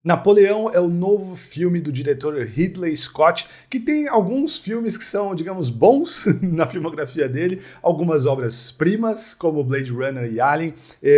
Napoleão é o novo filme do diretor Ridley Scott, que tem alguns filmes que são, digamos, bons na filmografia dele, algumas obras-primas, como Blade Runner e Alien.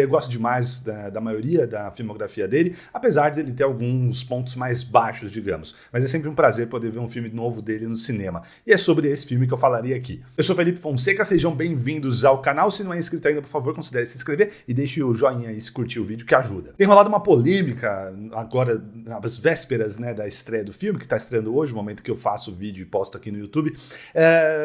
Gosto demais da maioria da filmografia dele, apesar dele ter alguns pontos mais baixos, digamos. Mas é sempre um prazer poder ver um filme novo dele no cinema. E é sobre esse filme que eu falaria aqui. Eu sou Felipe Fonseca, sejam bem-vindos ao canal. Se não é inscrito ainda, por favor, considere se inscrever e deixe o joinha aí se curtir o vídeo, que ajuda. Tem rolado uma polêmica agora, nas vésperas, né, da estreia do filme, que está estreando hoje, no momento que eu faço o vídeo e posto aqui no YouTube,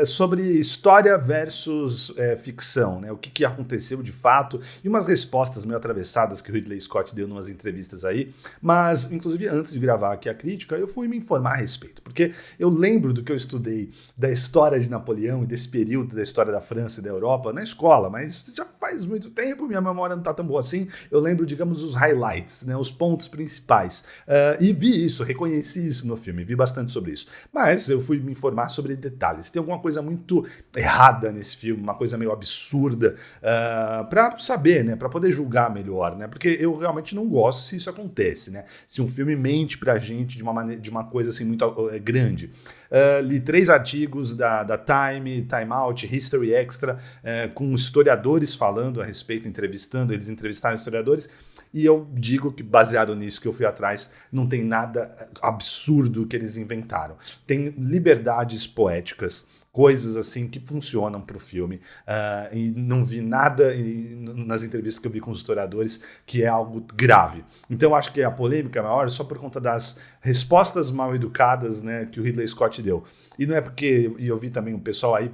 sobre história versus ficção, né, o que aconteceu de fato, e umas respostas meio atravessadas que o Ridley Scott deu em umas entrevistas aí, mas, inclusive, antes de gravar aqui a crítica, eu fui me informar a respeito, porque eu lembro do que eu estudei da história de Napoleão e desse período da história da França e da Europa na escola, mas já faz muito tempo, minha memória não está tão boa assim. Eu lembro, digamos, os highlights, né, os pontos principais. E vi isso, reconheci isso no filme, vi bastante sobre isso. Mas eu fui me informar sobre detalhes. Tem alguma coisa muito errada nesse filme, uma coisa meio absurda, para saber, né, para poder julgar melhor, né, porque eu realmente não gosto se isso acontece, né, se um filme mente pra gente de uma coisa assim muito grande. Li 3 artigos da Time, Time Out, History Extra, com historiadores falando a respeito, eles entrevistaram historiadores, e eu digo que, baseado nisso que eu fui atrás, não tem nada absurdo que eles inventaram. Tem liberdades poéticas, coisas assim que funcionam para o filme, e não vi nada nas entrevistas que eu vi com os historiadores que é algo grave. Então acho que a polêmica é maior só por conta das respostas mal educadas, né, que o Ridley Scott deu. E não é porque, e eu vi também o pessoal aí,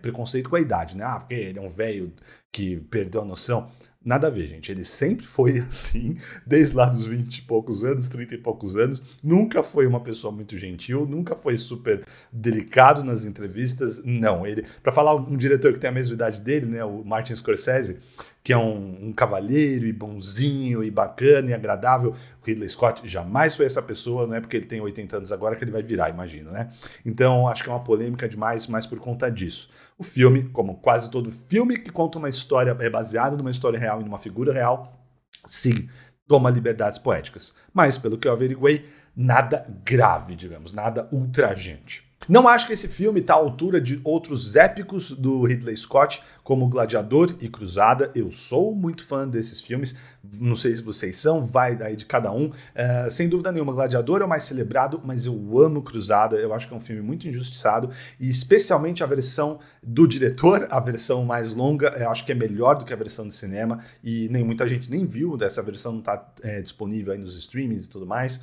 preconceito com a idade, né, porque ele é um velho que perdeu a noção. Nada a ver, gente. Ele sempre foi assim, desde lá dos 20 e poucos anos, 30 e poucos anos. Nunca foi uma pessoa muito gentil, nunca foi super delicado nas entrevistas. Não, ele, para falar um diretor que tem a mesma idade dele, né, o Martin Scorsese, que é um cavalheiro e bonzinho e bacana e agradável, o Ridley Scott jamais foi essa pessoa, não é porque ele tem 80 anos agora que ele vai virar, imagino, né? Então, acho que é uma polêmica demais, mas por conta disso. O filme, como quase todo filme que conta uma história, é baseado numa história real e numa figura real, sim, toma liberdades poéticas. Mas, pelo que eu averiguei, nada grave, digamos, nada ultrajante. Não acho que esse filme está à altura de outros épicos do Ridley Scott, como Gladiador e Cruzada. Eu sou muito fã desses filmes, não sei se vocês são, vai daí de cada um. Sem dúvida nenhuma, Gladiador é o mais celebrado, mas eu amo Cruzada, eu acho que é um filme muito injustiçado, e especialmente a versão do diretor, a versão mais longa, eu acho que é melhor do que a versão de cinema, e muita gente nem viu, essa versão não está disponível aí nos streamings e tudo mais.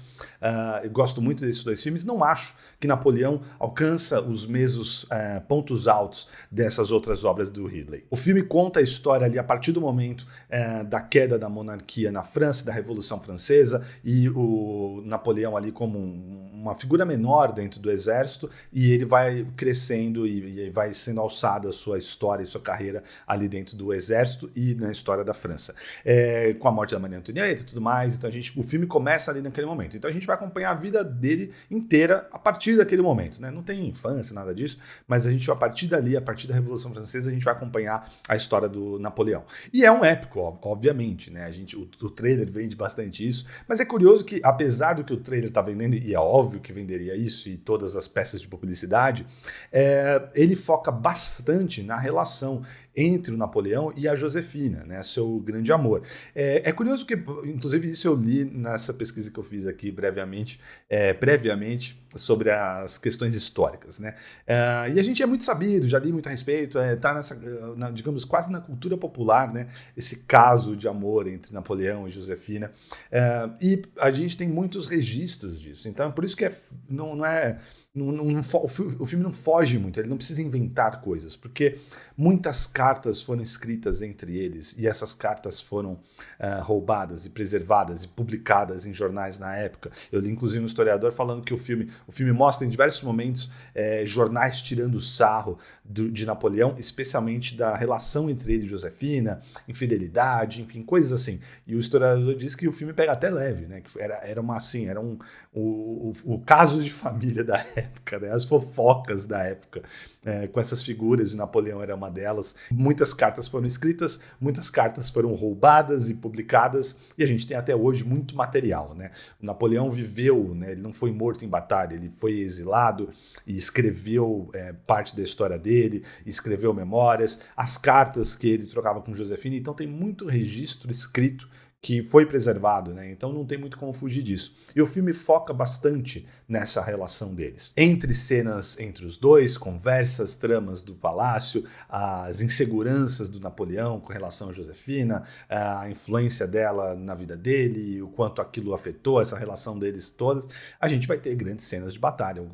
Eu gosto muito desses 2 filmes, não acho que Napoleão alcança os mesmos pontos altos dessas outras obras do Ridley. O filme conta a história ali a partir do momento da queda da monarquia na França, da Revolução Francesa, e o Napoleão ali como uma figura menor dentro do exército, e ele vai crescendo e vai sendo alçada a sua história e sua carreira ali dentro do exército e na história da França. Com a morte da Maria Antonieta e tudo mais, então o filme começa ali naquele momento. Então a gente vai acompanhar a vida dele inteira a partir daquele momento, né? Não tem infância, nada disso, mas a gente, a partir dali, a partir da Revolução Francesa, a gente vai acompanhar a história do Napoleão. E é um épico, obviamente, né? O trailer vende bastante isso, mas é curioso que, apesar do que o trailer tá vendendo, e é óbvio que venderia isso e todas as peças de publicidade, ele foca bastante na relação entre o Napoleão e a Josefina, né, seu grande amor. É curioso que, inclusive, isso eu li nessa pesquisa que eu fiz aqui previamente sobre as questões históricas, né? E a gente é muito sabido, já li muito a respeito, tá digamos, quase na cultura popular, né, esse caso de amor entre Napoleão e Josefina, e a gente tem muitos registros disso, então é por isso que o filme não foge muito, ele não precisa inventar coisas, porque muitas cartas foram escritas entre eles, e essas cartas foram roubadas e preservadas e publicadas em jornais na época. Eu li inclusive um historiador falando que o filme mostra em diversos momentos jornais tirando sarro de Napoleão, especialmente da relação entre ele e Josefina, infidelidade, enfim, coisas assim. E o historiador diz que o filme pega até leve, né? Que era o caso de família da época, né? As fofocas da época, com essas figuras, de Napoleão era uma delas, Muitas cartas foram escritas, muitas cartas foram roubadas e publicadas, e a gente tem até hoje muito material, né? O Napoleão viveu, né? Ele não foi morto em batalha, ele foi exilado e escreveu parte da história dele, escreveu memórias, as cartas que ele trocava com Josefina, então tem muito registro escrito que foi preservado, né? Então não tem muito como fugir disso. E o filme foca bastante nessa relação deles. Entre cenas entre os dois, conversas, tramas do palácio, as inseguranças do Napoleão com relação a Josefina, a influência dela na vida dele, o quanto aquilo afetou essa relação deles todas, a gente vai ter grandes cenas de batalha.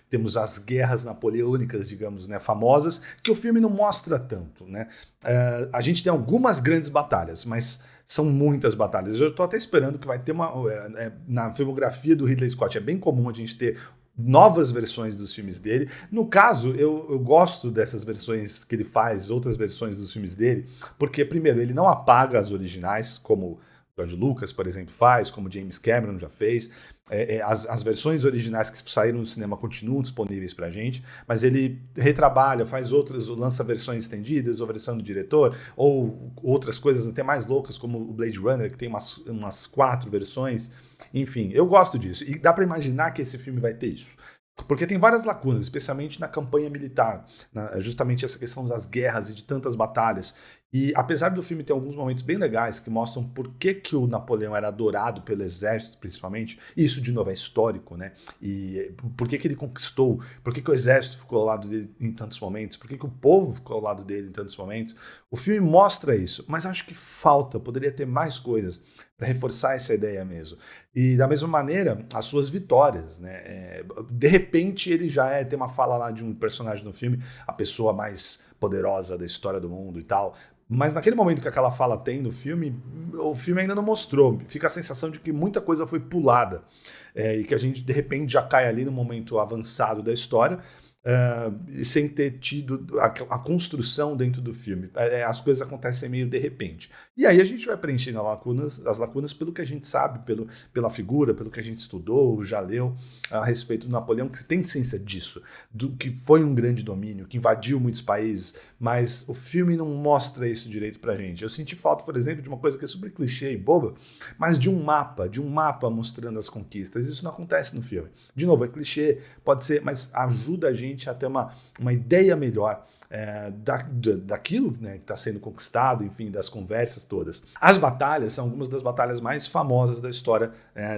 Temos as guerras napoleônicas, digamos, né, famosas, que o filme não mostra tanto, né? A gente tem algumas grandes batalhas, mas são muitas batalhas. Eu estou até esperando que vai ter na filmografia do Ridley Scott, é bem comum a gente ter novas versões dos filmes dele. No caso, eu gosto dessas versões que ele faz, outras versões dos filmes dele, porque, primeiro, ele não apaga as originais, como George Lucas, por exemplo, faz, como James Cameron já fez. As versões originais que saíram no cinema continuam disponíveis pra gente, mas ele retrabalha, faz outras, lança versões estendidas, ou versão do diretor, ou outras coisas até mais loucas, como o Blade Runner, que tem umas 4 versões. Enfim, eu gosto disso. E dá pra imaginar que esse filme vai ter isso. Porque tem várias lacunas, especialmente na campanha militar, justamente essa questão das guerras e de tantas batalhas. E apesar do filme ter alguns momentos bem legais que mostram por que o Napoleão era adorado pelo exército, principalmente, e isso de novo é histórico, né? E por que ele conquistou, por que o exército ficou ao lado dele em tantos momentos, por que o povo ficou ao lado dele em tantos momentos. O filme mostra isso, mas acho que falta, poderia ter mais coisas para reforçar essa ideia mesmo. E da mesma maneira, as suas vitórias, né? De repente ele já tem uma fala lá de um personagem no filme, a pessoa mais poderosa da história do mundo e tal. Mas naquele momento que aquela fala tem no filme, o filme ainda não mostrou. Fica a sensação de que muita coisa foi pulada. E que a gente, de repente, já cai ali no momento avançado da história, sem ter tido a construção dentro do filme. As coisas acontecem meio de repente. E aí a gente vai preenchendo as lacunas pelo que a gente sabe, pela figura, pelo que a gente estudou, já leu a respeito do Napoleão, que tem ciência disso, do que foi um grande domínio, que invadiu muitos países, mas o filme não mostra isso direito pra gente. Eu senti falta, por exemplo, de uma coisa que é super clichê e boba, mas de um mapa mostrando as conquistas. Isso não acontece no filme. De novo, é clichê, pode ser, mas ajuda a gente a ter uma ideia melhor daquilo, né, que está sendo conquistado, enfim, das conversas todas. As batalhas são algumas das batalhas mais famosas da história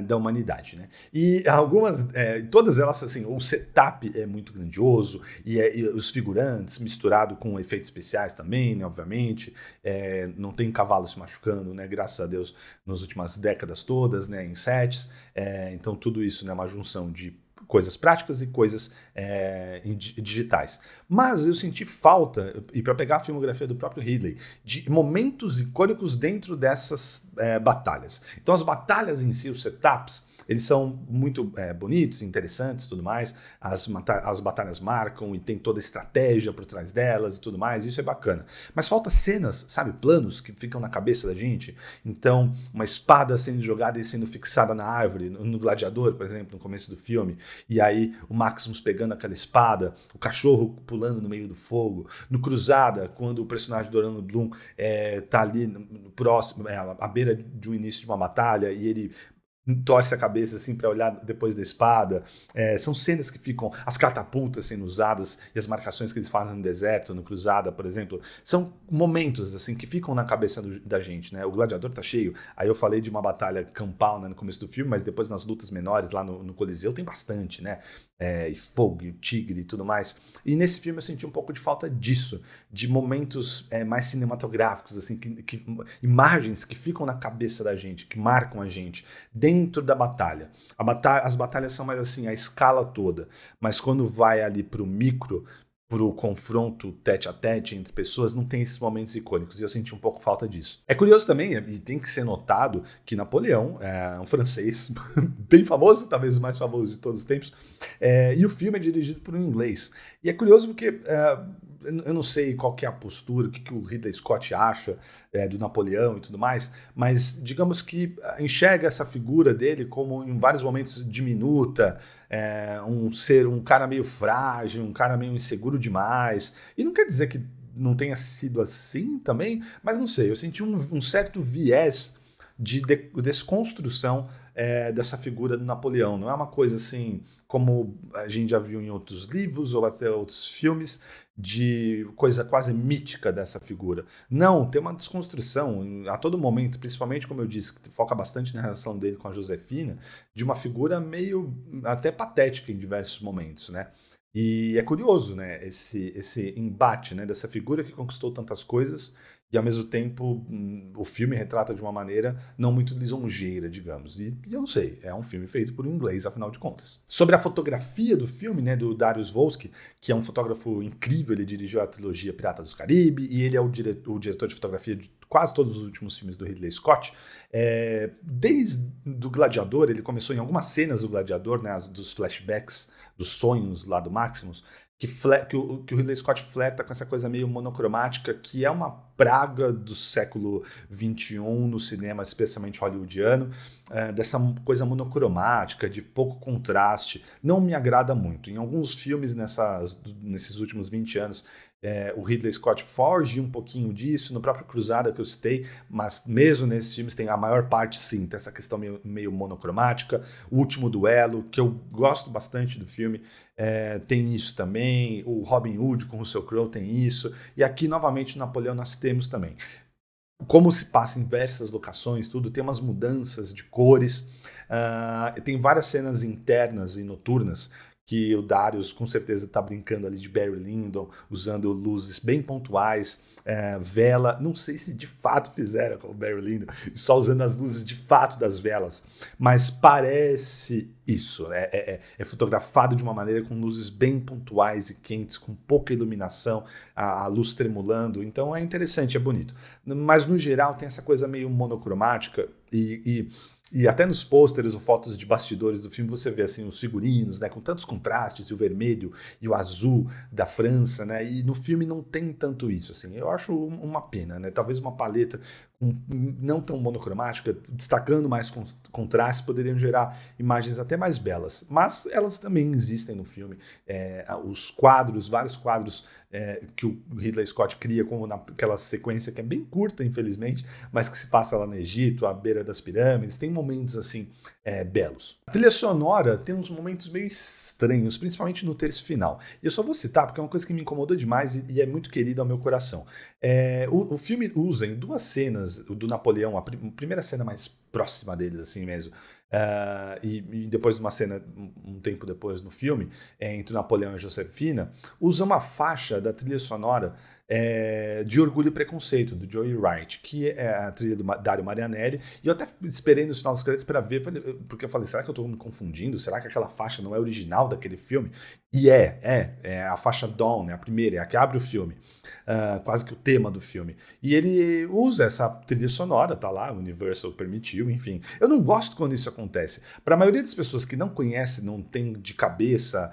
da humanidade, né? E algumas, todas elas, assim, o setup é muito grandioso e os figurantes misturado com efeitos especiais também, né, obviamente. Não tem cavalo se machucando, né, graças a Deus, nas últimas décadas todas, né, em sets. Então tudo isso, né, uma junção de coisas práticas e coisas digitais. Mas eu senti falta, e para pegar a filmografia do próprio Ridley, de momentos icônicos dentro dessas batalhas. Então as batalhas em si, os setups, eles são muito bonitos, interessantes e tudo mais. As batalhas marcam e tem toda a estratégia por trás delas e tudo mais. Isso é bacana. Mas falta cenas, sabe? Planos que ficam na cabeça da gente. Então, uma espada sendo jogada e sendo fixada na árvore, no Gladiador, por exemplo, no começo do filme. E aí o Maximus pegando aquela espada, o cachorro pulando no meio do fogo. No Cruzada, quando o personagem do Orlando Bloom tá ali no próximo, à beira de um início de uma batalha, e ele torce a cabeça assim para olhar depois da espada. São cenas que ficam, as catapultas sendo usadas e as marcações que eles fazem no deserto, no Cruzada, por exemplo, são momentos assim que ficam na cabeça da gente, né? O Gladiador tá cheio. Aí eu falei de uma batalha campal, né, no começo do filme, mas depois nas lutas menores lá no Coliseu tem bastante, né? E fogo, e o tigre e tudo mais. E nesse filme eu senti um pouco de falta disso, de momentos mais cinematográficos, assim, imagens que ficam na cabeça da gente, que marcam a gente dentro da batalha. As batalhas são mais assim, a escala toda, mas quando vai ali pro micro, pro confronto tete a tete entre pessoas, não tem esses momentos icônicos, e eu senti um pouco falta disso. É curioso também, e tem que ser notado, que Napoleão é um francês bem famoso, talvez o mais famoso de todos os tempos, e o filme é dirigido por um inglês. E é curioso porque eu não sei qual que é a postura, o que o Ridley Scott acha do Napoleão e tudo mais, mas digamos que enxerga essa figura dele como em vários momentos diminuta, um cara meio frágil, um cara meio inseguro demais. E não quer dizer que não tenha sido assim também, mas não sei, eu senti um certo viés de desconstrução dessa figura do Napoleão. Não é uma coisa assim como a gente já viu em outros livros ou até outros filmes, de coisa quase mítica dessa figura. Não, tem uma desconstrução a todo momento, principalmente, como eu disse, que foca bastante na relação dele com a Josefina, de uma figura meio até patética em diversos momentos, né? E é curioso, né, esse embate, né, dessa figura que conquistou tantas coisas e, ao mesmo tempo, o filme retrata de uma maneira não muito lisonjeira, digamos. E eu não sei, é um filme feito por um inglês, afinal de contas. Sobre a fotografia do filme, né, do Dariusz Wolski, que é um fotógrafo incrível, ele dirigiu a trilogia Pirata do Caribe e ele é o diretor de fotografia de quase todos os últimos filmes do Ridley Scott. Desde o Gladiador, ele começou em algumas cenas do Gladiador, né, dos flashbacks, dos sonhos lá do Maximus, que o Ridley Scott flerta com essa coisa meio monocromática, que é uma praga do século XXI no cinema, especialmente hollywoodiano, dessa coisa monocromática, de pouco contraste. Não me agrada muito. Em alguns filmes nesses últimos 20 anos, o Ridley Scott foge um pouquinho disso, no próprio Cruzada que eu citei, mas mesmo nesses filmes tem a maior parte, sim, tem essa questão meio monocromática. O Último Duelo, que eu gosto bastante do filme, tem isso também. O Robin Hood com o Russell Crowe tem isso. E aqui, novamente, no Napoleão nós temos também. Como se passa em diversas locações, tudo, tem umas mudanças de cores. Tem várias cenas internas e noturnas que o Darius com certeza está brincando ali de Barry Lyndon, usando luzes bem pontuais, vela, não sei se de fato fizeram com o Barry Lyndon, só usando as luzes de fato das velas, mas parece isso, é fotografado de uma maneira com luzes bem pontuais e quentes, com pouca iluminação, a luz tremulando, então é interessante, é bonito. Mas no geral tem essa coisa meio monocromática e até nos pôsteres ou fotos de bastidores do filme você vê assim os figurinos, né, com tantos contrastes, e o vermelho e o azul da França, né, e no filme não tem tanto isso, assim, eu acho uma pena, né, talvez uma paleta não tão monocromática, destacando mais contrastes, poderiam gerar imagens até mais belas, mas elas também existem no filme. Os quadros, vários quadros que o Ridley Scott cria, como naquela sequência que é bem curta, infelizmente, mas que se passa lá no Egito, à beira das pirâmides, tem momentos assim belos. A trilha sonora tem uns momentos meio estranhos, principalmente no terço final. E eu só vou citar porque é uma coisa que me incomodou demais e é muito querida ao meu coração. O filme usa em duas cenas do Napoleão, a primeira cena mais próxima deles, assim mesmo, e depois de uma cena, um tempo depois no filme, entre o Napoleão e a Josefina, usa uma faixa da trilha sonora de Orgulho e Preconceito, do Joey Wright, que é a trilha do Dario Marianelli, e eu até esperei no final dos créditos para ver, porque eu falei, será que eu estou me confundindo? Será que aquela faixa não é original daquele filme? E é a faixa Dawn, né, a primeira, é a que abre o filme, quase que o tema do filme. E ele usa essa trilha sonora, tá lá, o Universal permitiu, enfim. Eu não gosto quando isso acontece. Para a maioria das pessoas que não conhece, não tem de cabeça,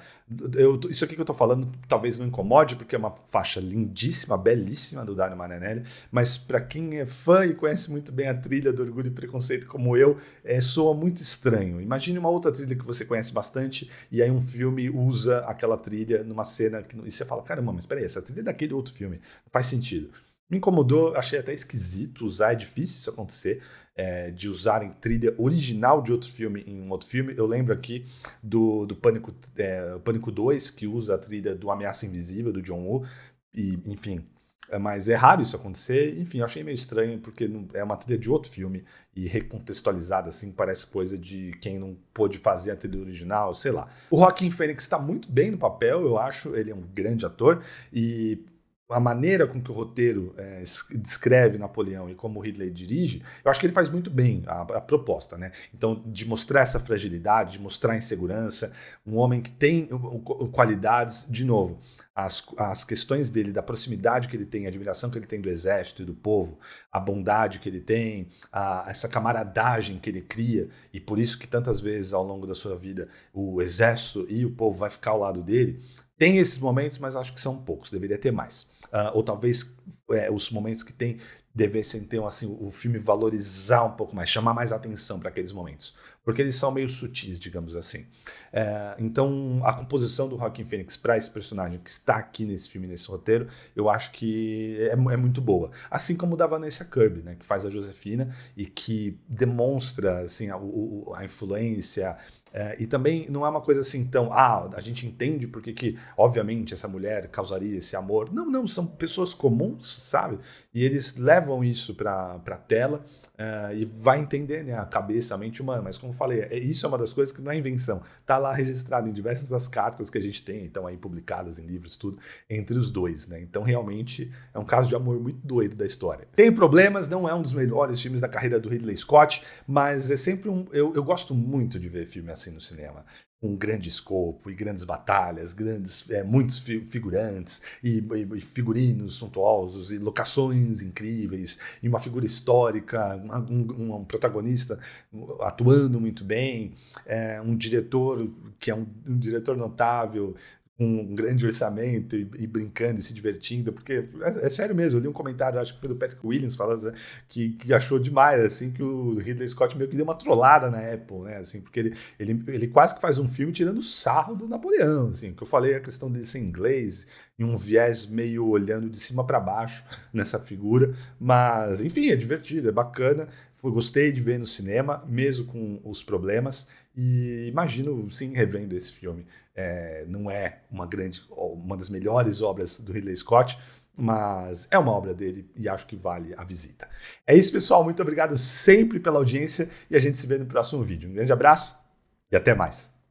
isso aqui que eu tô falando talvez não incomode, porque é uma faixa lindíssima, belíssima do Dario Marianelli, mas para quem é fã e conhece muito bem a trilha do Orgulho e Preconceito como eu, soa muito estranho. Imagine uma outra trilha que você conhece bastante e aí um filme usa aquela trilha numa cena e você fala, caramba, mas peraí, essa trilha é daquele outro filme, não faz sentido. Me incomodou, achei até esquisito usar, é difícil isso acontecer, de usarem trilha original de outro filme em um outro filme. Eu lembro aqui do Pânico 2, que usa a trilha do Ameaça Invisível, do John Woo, e enfim, mas é raro isso acontecer. Enfim, eu achei meio estranho, porque é uma trilha de outro filme, e recontextualizada assim, parece coisa de quem não pôde fazer a trilha original, sei lá. O Joaquin Phoenix está muito bem no papel, eu acho, ele é um grande ator, e a maneira com que o roteiro descreve Napoleão e como o Ridley dirige, eu acho que ele faz muito bem a proposta, né? Então, de mostrar essa fragilidade, de mostrar a insegurança, um homem que tem qualidades, de novo, as questões dele, da proximidade que ele tem, a admiração que ele tem do exército e do povo, a bondade que ele tem, essa camaradagem que ele cria, e por isso que tantas vezes ao longo da sua vida o exército e o povo vai ficar ao lado dele. Tem esses momentos, mas acho que são poucos, deveria ter mais. Ou talvez os momentos que tem devessem ter assim, o filme valorizar um pouco mais, chamar mais atenção para aqueles momentos, porque eles são meio sutis, digamos assim. Então, a composição do Joaquin Phoenix para esse personagem que está aqui nesse filme, nesse roteiro, eu acho que é muito boa. Assim como da Vanessa Kirby, né, que faz a Josefina e que demonstra assim, a influência. E também não é uma coisa assim tão... a gente entende porque que, obviamente, essa mulher causaria esse amor. Não, não, são pessoas comuns, sabe? E eles levam isso para a tela e vai entender, né, a cabeça, a mente humana. Mas como eu falei, isso é uma das coisas que não é invenção. Está lá registrado em diversas das cartas que a gente tem, então aí publicadas em livros, tudo, entre os dois, né? Então realmente é um caso de amor muito doido da história. Tem problemas, não é um dos melhores filmes da carreira do Ridley Scott, mas é sempre eu gosto muito de ver filme assim no cinema, com grande escopo e grandes batalhas, muitos figurantes e figurinos suntuosos e locações incríveis e uma figura histórica, um protagonista atuando muito bem, um diretor que é um diretor notável, com um grande orçamento e brincando e se divertindo, porque é sério mesmo, eu li um comentário, acho que foi do Patrick Williams, falando, né, que achou demais, assim, que o Ridley Scott meio que deu uma trollada na Apple, né, assim, porque ele quase que faz um filme tirando sarro do Napoleão, assim, que eu falei a questão dele ser inglês, e um viés meio olhando de cima para baixo nessa figura, mas, enfim, é divertido, é bacana, gostei de ver no cinema, mesmo com os problemas, e imagino, sim, revendo esse filme. Não é uma das melhores obras do Ridley Scott, mas é uma obra dele e acho que vale a visita. É isso, pessoal. Muito obrigado sempre pela audiência e a gente se vê no próximo vídeo. Um grande abraço e até mais.